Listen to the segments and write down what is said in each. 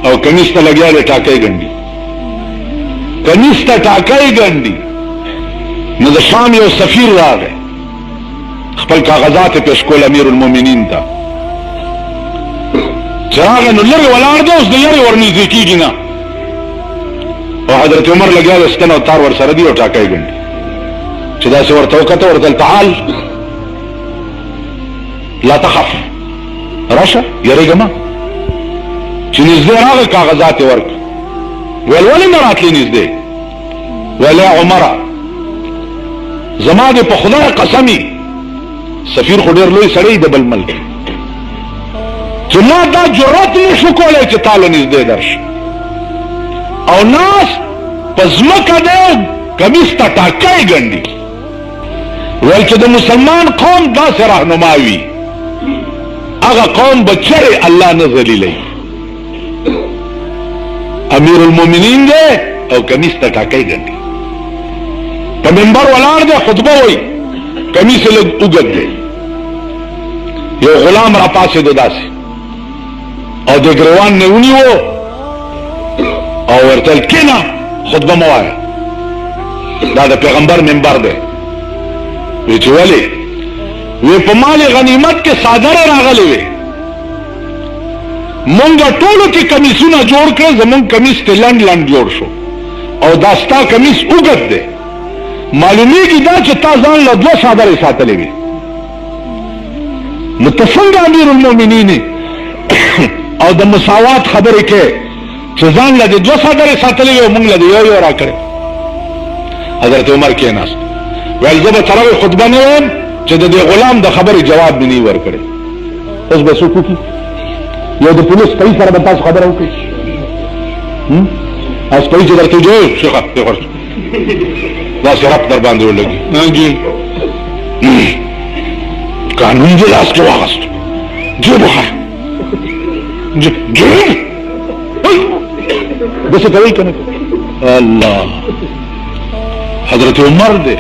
او کمیس ته لګیا دی ټاکۍ ګنډي، کمیس ته ټاکۍ ګنډي. نو د شام یو سفیر راغی، خپل کاغذات یې پیش کول امیر المؤمنین ته. چې راغی نو لرې ولاړ دی، اوس د لرې ورنږدې کېږي نه. او حضرت عمر لګیا دی، ستن او تار ورسره دي او ټاکۍ ګنډي. چې داسې ورته وکته، ورته تعال لا تخف، راشه یریږه مه. چې نږدې راغی کاغذات یې ورکړه. ویل ولې نه راتلې نږدې؟ ویل یا عمره زما دې په خدای قسمي، سفیر خو ډېر لوی سړی د بل ملک، چې ما دا جرأت نشو کولی چې تاله نږدې درشه. او ناس په ځمکه دی کمیس ته ټاکۍ ګنډي. ویل چې د مسلمان قوم داسې رهنما وي، هغه قوم به چرې الله نه ذلیلوي. امیر المؤمنین دی او کمیس ته ټاکۍ ګنډي، په منبر ولاړ دی، خطبه وایي، کمیس یې لږ اوږد دی. یو غلام را پاسېدو داسې، او د ګریوان نه ونیو او ورته ویل کښېنه خطبه مه وایه، دا د پیغمبر منبر دی. وی چې ولې؟ وی په مال غنیمت کې څادرې راغلې وې، مونږ ټولو کې کمیسونه جوړ کړل، زمونږ کمیس ته لنډ لنډ جوړ شو، او دا ستا کمیس اوږد دی. معلومیږي دا چې تا ځان له 2 څادرې ساتلې وې. نو ته څنګه امیر المؤمنین او د مساوات خبرې کې چې ځان له 2 څادرې ساتلې وې او مونږ له یو یو راکړې؟ حضرت عمر کېناست، ویل زه به تراوی خطبه نه وایم چې د دې غلام د خبرې جواب مې نه ورکړی. اوس به څوک وکړي؟ یو د پولیس سپۍ سره به تاسو خبره وکړئ؟ سپۍ چې درته وایي شیخه داسې رب در باندې ولګي، قانون دې لاس کې واخیست، جیب وښایه، جیب داسې کوئ که نه؟ الله، حضرت عمر دی،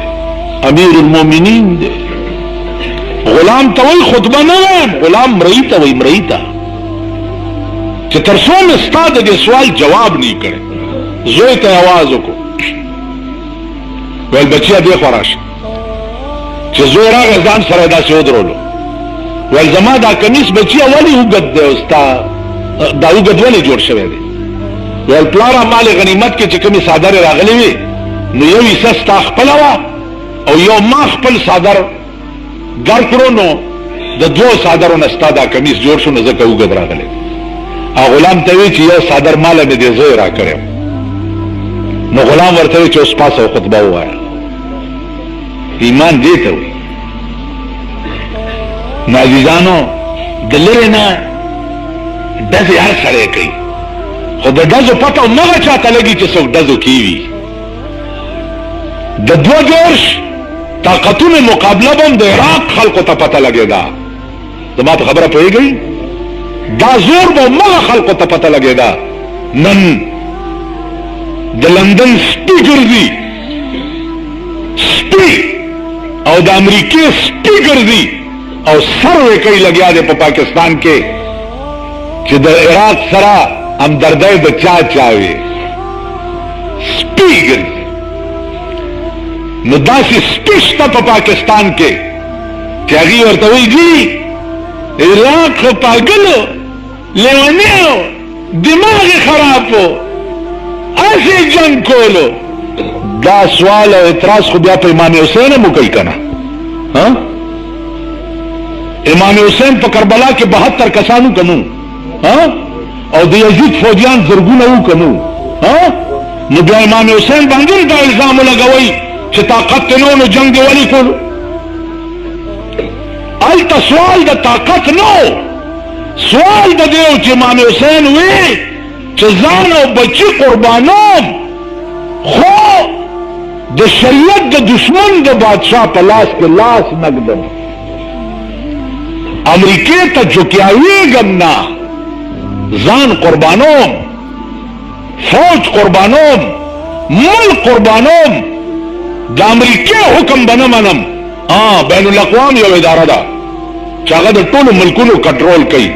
امیر المؤمنین دی. غلام ته وایي خطبه نه وایم، غلام مرئی ته وایي، مرئی ته، چې تر څو مې ستا د دې سوال جواب نه کړی. زوی ته یې آواز وکړو، ویل بچیه دې خوا راشه. چې زوی راغی ځان سره یې داسې ودرولو، ویل زما دا کمیس بچیه ولې اوږد دی او ستا دا اوږد ولې جوړ شوی دی؟ ویل پلاره مال غنیمت کې چې کومې څادرې راغلې وې، نو یو حصه ستا خپله وه او یو ما خپل څادر در کړو، نو د 2 څادرو نه ستا دا کمیس جوړ شو، نو ځکه اوږد راغلی. او غلام ته وی چې یو څادر ماله مې دې زوی را کړی. نو غلام ورته وی چې اوس پاسه خطبه ووایه. ایمان دې ته وی. نو عزیزانو د لرې نه ډزې هر سړی کوي، خو د ډزو پته همغه چاته لګي چې څوک ډزو کې وي. د 2 جوړش طاقتونو مقابله به هم د عراق خلقو ته پته لګېده. زما په خبره پوهېږئ؟ دا زور به همغه خلقو ته پته لګېده. نن د لندن سپي ګرځي، سپي، او د امریکې سپي ګرځي او سروې کوي لګیا دی په پاکستان کې چې د عراق سره همدردۍ د چا وي. سپي ګرځي. نو داسې سپي شته په پاکستان کې چې هغې ورته وایي جی عراق خو پاګلو، لیونیو، دماغ یې خراب و، هسې جنګ کولو. دا سوال او اعتراض خو بیا په امام حسین هم وکړئ که نه؟ امام حسین په کربلا کې 72 کسانو که نو؟ او د یزید فوجیان زرګونه وو که نو؟ نو بیا امام حسین باندې دا الزام ولګوئ چې طاقت ته نو، نو جنګ دې ولې کولو؟ هلته سوال د طاقت نو، سوال د دې و چې امام حسین وی چې ځان او بچي قربانوم، خو د شریعت د دشمن د بادشاہ په لاس کې لاس نږدم، امریکې ته جوکیاویږم نه، ځان قربانوم، فوج قربانوم، ملک قربانوم، د امریکې حکم به نه منم. بین الاقوام یو اداره ده چې هغه د ټولو ملکونو کنټرول کوي،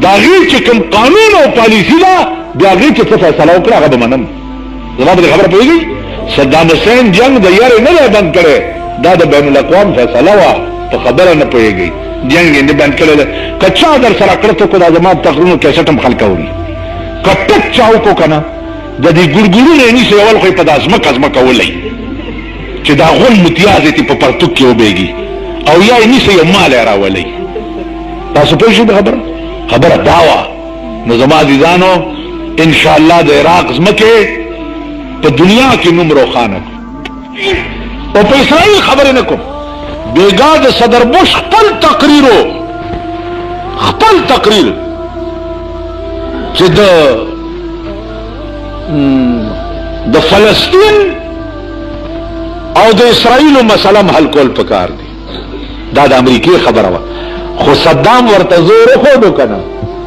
د هغې چې کوم قانون او پالیسي ده بیا غي چې څه فیصله وکړه هغه به منم. زما په خبره پوهېږئ؟ صدام حسین جنگ د یارې نه دی بند کړی، دا د بین الاقوام فیصله وه، په خبره نه پوهېږئ. جنگ یې نه بند کړی دی. که چا در سره کړه ته کو دا زما تقریرونو کیسټ هم خلک اوري. که ټک چا وکړو که نه د دې ګړګړونه یې نیسي اول خو یې په دا ځمکه ولئ چې دا غول متیازې تې په پرتوک کې وبېږي او یا یې نیسئ یو مال یې راولئ. تاسو پوه شئ د خبره دا وه. نو زما عزیزانو انشاءالله د عراق ځمکې په دنیا کې نوم روښانه کړو. او په اسرائیل خبرې نه کوم، بیګا د صدر بوش خپل تقریر چې د فلسطین او د اسرائیلو مسله حل کول پکار دي، دا د امریکای خبره وه. خو صدام ورته زور وښودو که نه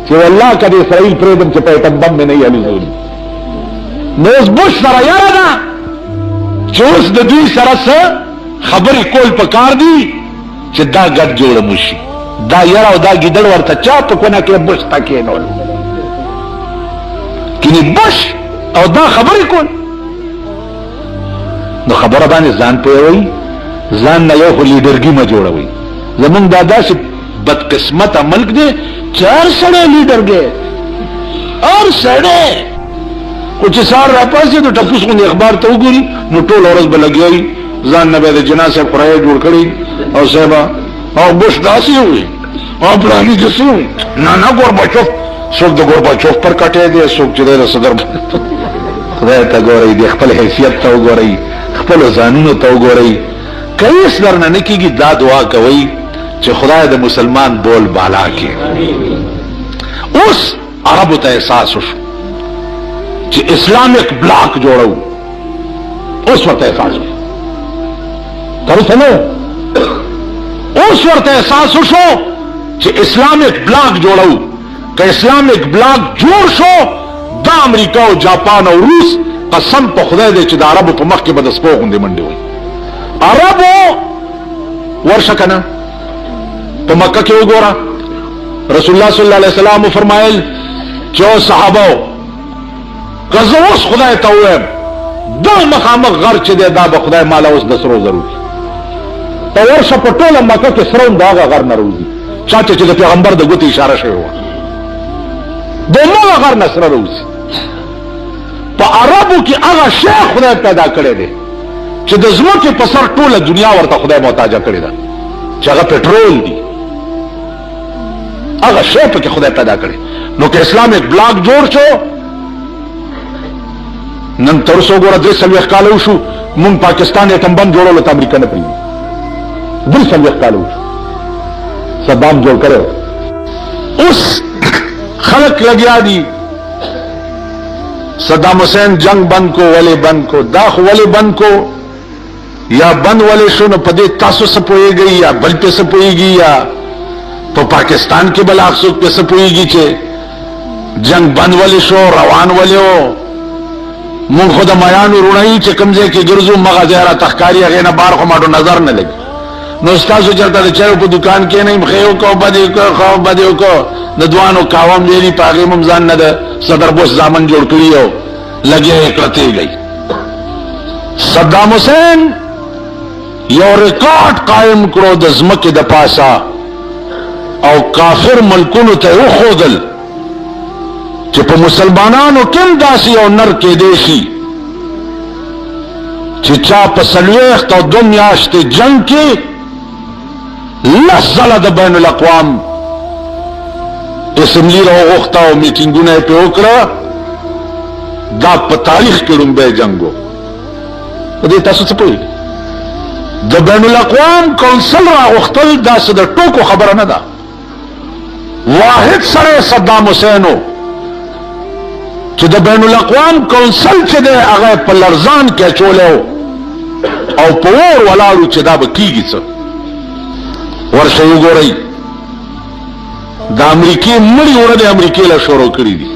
چې والله که د اسرائیل پرېږدم چې په ایټم بم مې نه وي الوزولي. نو اوس بوش سره یاره ده چې اوس د دوی سره څه خبرې کول پکار دي چې دا ګډ جوړه موشي. دا یاره او دا ګیدړ ورته چا په کونه کې بوش ته کېنول کینی بوش او دا خبرې کول. نو خبره باندې ځان پوهوئ، ځان نه یو خو لیډرګي مه جوړوئ. زمونږ دا داسې بدقسمته ملک دی چې هر سړی لیډر دی، هر سړی. خو چې سهار راپاسي د ټپوس غوندې اخبار ته وګوري نو ټول ورځ به لګیایي، ځان نه به د جناح صاحب خورایه جوړ کړي او صاحبه او بوش داسې وي او پلاني داسې وي. نه ګورباچوف، څوک د ګورباچوف پر کټی دی، څوک چې دی د صدر. خدای ته ګورئ، د خپل حیثیت ته وګورئ، خپلو ځانونو ته وګورئ. که هېڅ درنه نه کېږي دا دعا کوئ چې خدای د مسلمان بول بالا کې. اوس عربو ته احساس وشو چې اسلامیک بلاک جوړو، اوس ورته احساس وشو. تر اوسه نه، اوس ورته احساس وشو چې اسلامیک بلاک جوړو. که اسلامیک بلاک جوړ شو دا امریکا او جاپان او روس قسم په خدای دی چې د عربو په مخ کې به د سپو غوندې منډې وي. عربو ورشه که نه په مکه کې وګوره، رسول الله صلی الله علیه وسلم فرمایل چې او صحابه که زه اوس خدای ته ووایم دا مخامخ غر چې دی دا به خدای ماله اوس د سرو زرو کړي. ته ورشه په ټوله مکه کې سره هم د هغه غر نه روځي چاته چې د پیغمبر د ګوتې اشاره شوې وه، د هماغه غر نه سره روځي. په عربو کې هغه شی خدای پیدا کړی دی چې د ځمکې په سر ټوله دنیا ورته خدای محتاجه کړې ده، چې هغه پټرول دی. هغه شی پکې خدای پیدا کړی. نو که اسلامیک بلاک جوړ شو نن تر اوسه وګوره 43 کاله وشو مونږ پاکستان ایټم بم جوړولو ته امریکا نه پرېږدي. 43 کاله وشو صدام جوړ کړی. اوس خلق لګیا دي صدام حسین جنگ بند کو، ولی بند کو، دا خو ولی بند کو یا بند ولی شو نو پدې تاسو څه پوهېږئ یا بل پې څه پوهېږي یا په پاکستان کې بل هغه څوک پې څه پوهېږي چې جنگ بند ولی شو، روان ولی و. مونږ خو د میانو روڼۍ چې کوم ځای کې ګرځو مغه ځای راته ښکاري، هغې نه بار خو ماټو نظر نه لګي. نو ستاسو چېرته د چایو په دوکان کې نه یم ښې وکړو بدې وکړو ښه بدې وکړو د دوانو کاوم لري په هغې مم ځان نه د صدر بوش زامن جوړ کړي او لګیا یې کړه تېږئ. صدام حسین یو ریکارډ قائم کړو د ځمکې د پاسه او کافر ملکونو ته یې وښودل چې په مسلمانانو کې هم داسې یو نر کېدی شي چې چا په 40 او 2 میاشتې جنگ کې 10 ځله د بین الاقوام اسمبلی راوغوښته او میټینګونه یې پرې وکړه. دا په تاریخ کې لومبی جنګ و. په دې تاسو څه پوهېږئ؟ د بین الاقوام کونسل راغوښتل داسې د ټوکو خبره نه ده. واحد سره صدام حسین و چې د بین الاقوام کونسل چې دی هغه په لرزان کې اچولی و او په اور ولاړو چې دا به کېږي څه. ورشئ وګورئ د امریکې مړي وړه د امریکې له شروع کړي دي.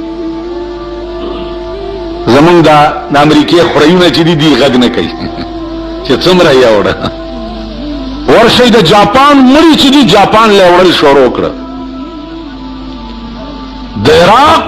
زمونږ د امریکې خورایونه چې دي دی غږ نه کوي چې څومره یې وړه. ورشئ د جاپان مړي چې دي جاپان له وړل شروع کړه. د عراق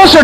10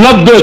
90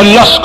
30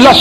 10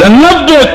90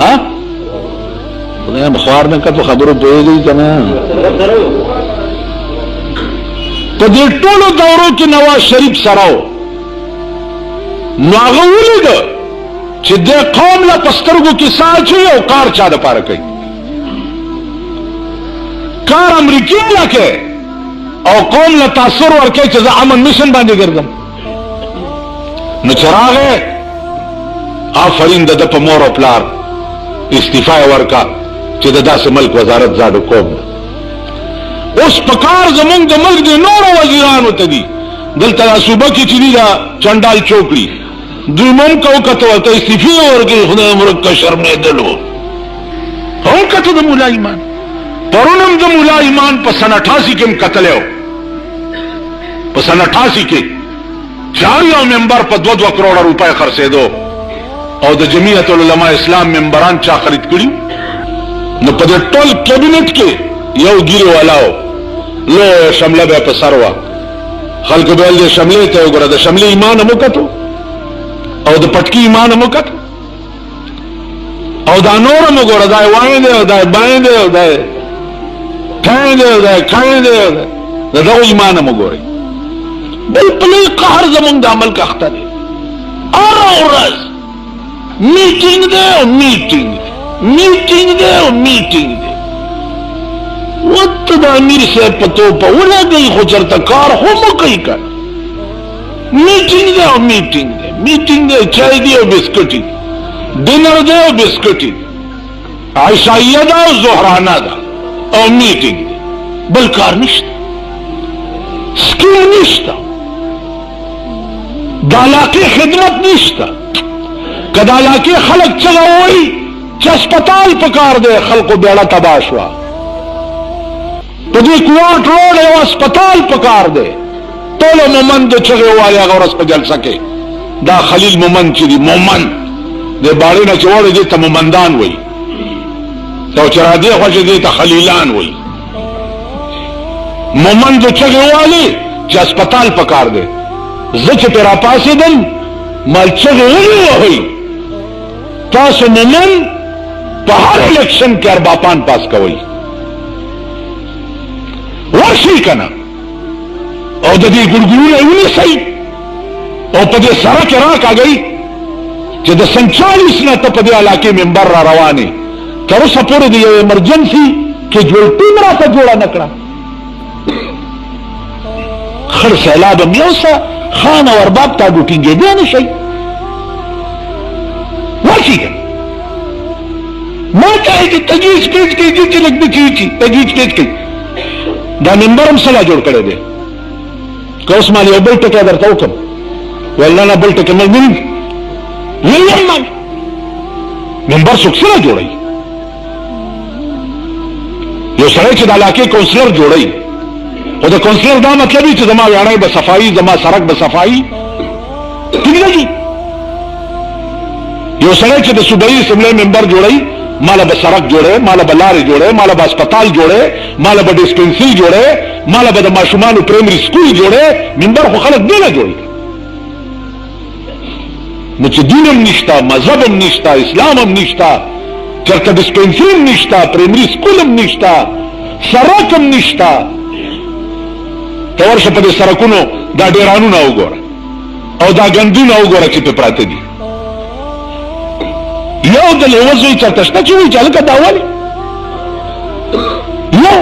ها خدای بخوار نه کته خبرو پوهیږي کنه. په دې ټولو دورو کې نواز شریف سره و، نو هغه ولید چې د قوم له پسترګو کې ساچي او کار چا د پاره کوي، کار امریکای لکه او قوم له تاثیر ورکوي چې زه امن مشن باندې ګرځم. نو چراغه آفرین د په مور او پلار استعفا ورکا چې د داسې ملک وزارت زاده کوم. اوس پکار زمونږ د ملک د نورو وزیرانو ته دي دلته صوبه کې چې دی دا چنډال چوکړي دوی مم کو کته ورته استعفا ورکړي. خدای مرګ شرمېدلو هم کته د مولا ایمان پرونم د مولا ایمان په سن 88 کې قتلو، په سن 88 کې چار یو ممبر په 2 کروڑ روپے خرڅېدو او د جمعیت العلماء اسلام ممبران چا خرید کړي. نو په ټول کابینټ کې یو ګیره والاو لو شمله به په سروا خلک به له شمله ته وګوره، د شمله ایمان مو کتو او د پټکی ایمان مو کتو او دا نور مو ګوره، دا وایي دی دا باندې دی دا کاندې دا کاندې دا دا ایمان مو ګوري. بل پلی قهر زمونږ د عمل کا اخته دی. اورز میټینګ دی او میټینګ میټینګ دی او میټینګ دی. وته د امیر صاحب په توپه ولګي خو چرته کار هم کوي کار. میټینګ دی او میټینګ دی، میټینګ دی چای دی او بسکټ دی، ډینر دی او بسکټ دی، عشایه ده او ظهرانه ده او میټینګ دی، بل کار نشته، سکیم نشته، د علاقې خدمت نشته. که د علاقې خلک چغه وایي چې اسپتال پکار دی، خلکو بیړه تباه شوه. په دې کوارټ روډ یو اسپتال پکار دی، ټولو مومند چغې وایي هغه ورځ په جلسه کې. دا خلیل مومند چې دی، مومند د باړې نه چې وړي دې ته مومندان وایي او چې را دې خوا چې دې ته خلیلان وایي. مومند چغې وایي چې اسپتال پکار دی. زه چې پې راپاسېدم مال چغې ووهئ تاسو مومن په هر الیکشن کې ارباپان پاس کوئ، ورشئ که نه او د دې ګړګړونه یې ونیسئ او په دې سړک یې راکاږئ چې د سن 40 نه ته په دې علاقې ممبر را روانې. تر اوسه پورې د یو ایمرجنسي کیجوالټي م راته جوړه نه کړه. خړ سیلاب هم یوسه خان او ارباب تا ګوټینګېدی نه شئ. ورشئ که ما چاہے چې تجویز پیش کوي چې لږ د چی تجویز پیش کوي. دا ممبر هم سلا جوړ کړی دی. که اوس مال یو بل ټکی درته وکړم والله نه بل ټکی مل ویم مال ممبر څوک سره جوړوي؟ یو سړی چې د علاقې کونسلر جوړوي، خو د کونسلر دا مطلب وي چې زما ویاړی به صفایي، زما سړک به صفایي. پوهېږي یو سړی چې د صوبایي اسمبلۍ ممبر جوړوي، مالا به سړک جوړه، مالا به لارې جوړه، مالا به اسپتال جوړه، مالا به ډسپنسري جوړه، مالا به د ماشومانو پرایمري سکول جوړه. ممبر خو خلک دی نه جوړي. نو چې دین هم نشته، مذهب هم نشته، اسلام هم نشته، چرته ډسپنسري هم نشته، پرایمري سکول هم نشته، سړک هم نشته. ته ورشه په دې سړکونو دا ډیرانونه وګوره او دا ګندونه وګوره چې پې پراته دي. یو د لیوه زوی چرته شته چې وایي چې هلکه دا ولې یو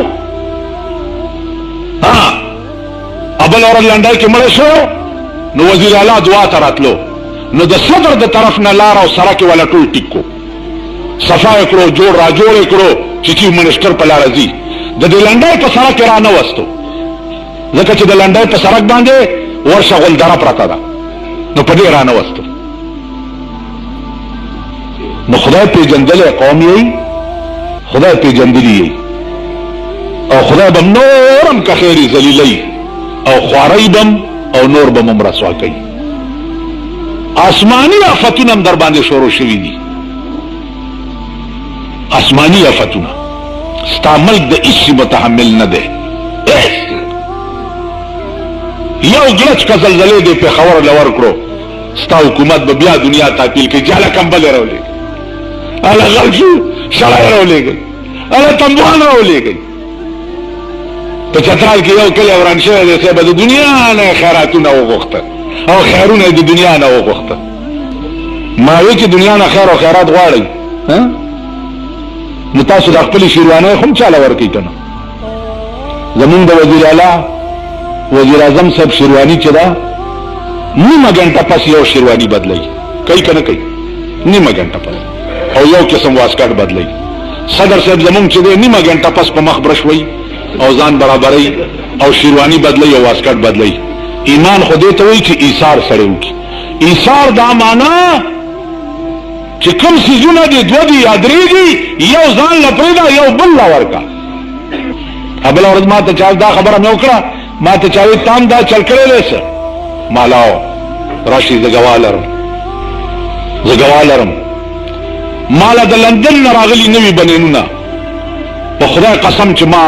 ابل ورځ لنډۍ کې مړی شو نو وزیر اعلی دعا ته راتلو، نو د صدر د طرف نه لار او سړک یې والا ټول ټیک کو، صفا یې کړو، جوړ را جوړ یې کړو چې چیف منسټر په لاره ځي. د دې لنډۍ په سړک یې را نه وستو، ځکه چې د لنډۍ په سړک باندې ورشه غلدره پرته ده، نو په دې را نه وستو. نو خدای پیژندلی قوم یې، خدای پیژندلی یې او خدای بم نورم که خیری ذلیلی او خواری بم او نور بم هم رسوا کوي. آسمانی آفتونه هم در باندې شروع شوي دي، آسمانی آفتونه. ستا ملک د هیڅ متحمل نه دی. یو ګلچ که زلزلې دی پېښور له ورکړو، ستا حکومت به بیا دنیا تعطیل کوي، جاله کمبلې راولي. الا غلشو شړای راولېږي الا تنبوان راولېږي په چترال کې یو کلی وران شوی دی صاحب د دنیا نه خیراتونه وغوښته او خیرونه د دنیا نه وغوښته ما وی چې دنیا نه خیر او خیرات غواړئ نو تاسو د خپل شیروانه هم چاله ورکړئ کنه زمون د وزیر اعلی وزیر اعظم صاحب شیروانی چې دا نیمه غنټه پس یو شیروانی بدلای کوي کنه کوي نیمه غنټه پس او یو قسم واسکټ بدلای صدر صاحب زمون چې نیمه غنټه پس په مخ برشوي او ځان برابرۍ او شیروانی بدلای او واسکټ بدلای ایمان خو دې ته وایي چې ایثار سره وکي ایثار دا معنا چې کوم سيزونه دي دوه دي یادريږي یو ځان لپاره یو بل ورکا ابل اورز ما ته چا دا خبره مې وکړه ما ته چاوي تام دا چل کړل سه مالاو راشي زګوالرم مالا د لندن راغلي نوی بنینونه په خدای قسم چې ما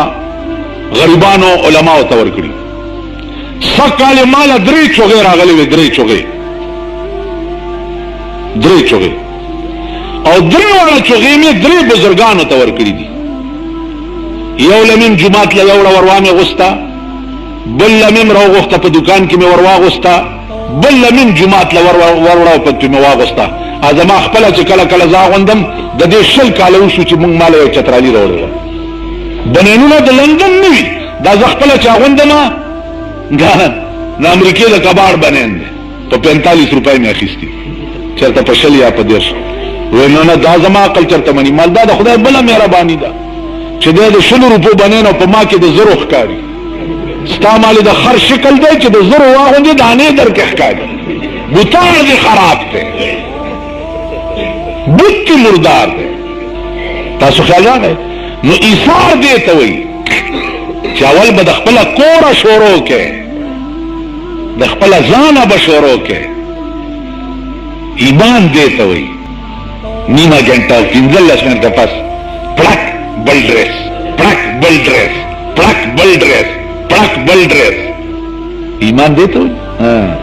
غریبانو علماو ته ورکړي سکاله مالا درې چوغې راغلي وي درې چوغې او درې والا چوغې مې درې بزرګانو ته ورکړي دي یو لمن جمعات له یو وروانه غستا بل لمن راغخته په دکان کې مې ورواغستا بل لمن جمعات له ورواو په کې مې واغستا ازما خپل چې کله زاغوندم د دې شل کالو شو چې مونږ مال یو چترالي راوړل بنینونه د لندن نوي دا خپل چې غوندم دا د امریکای د کباړ بنین په 45 روپۍ مې اخیستي چرته په شل یا په دیش ونه دا زما عقل چرته منی مال دا د خدای بل مهرباني ده چې د 100 روپو بنین او په ما کې د زرو ښکاری استعمال د خر شکل دی چې د زرو واغوندي دانه درکه ښکاری بوتان دي خراب ته بوت مردار دی تاسو خیال راغی نو ایثار دی ته وایي چې اول به د خپل کوره شروع کې د خپل ځانه به شروع کې ایمان دی ته وایي نیمه غنټه 15 منټه پس پړک بل ډریس پړک بل ډریس ایمان دی ته وایي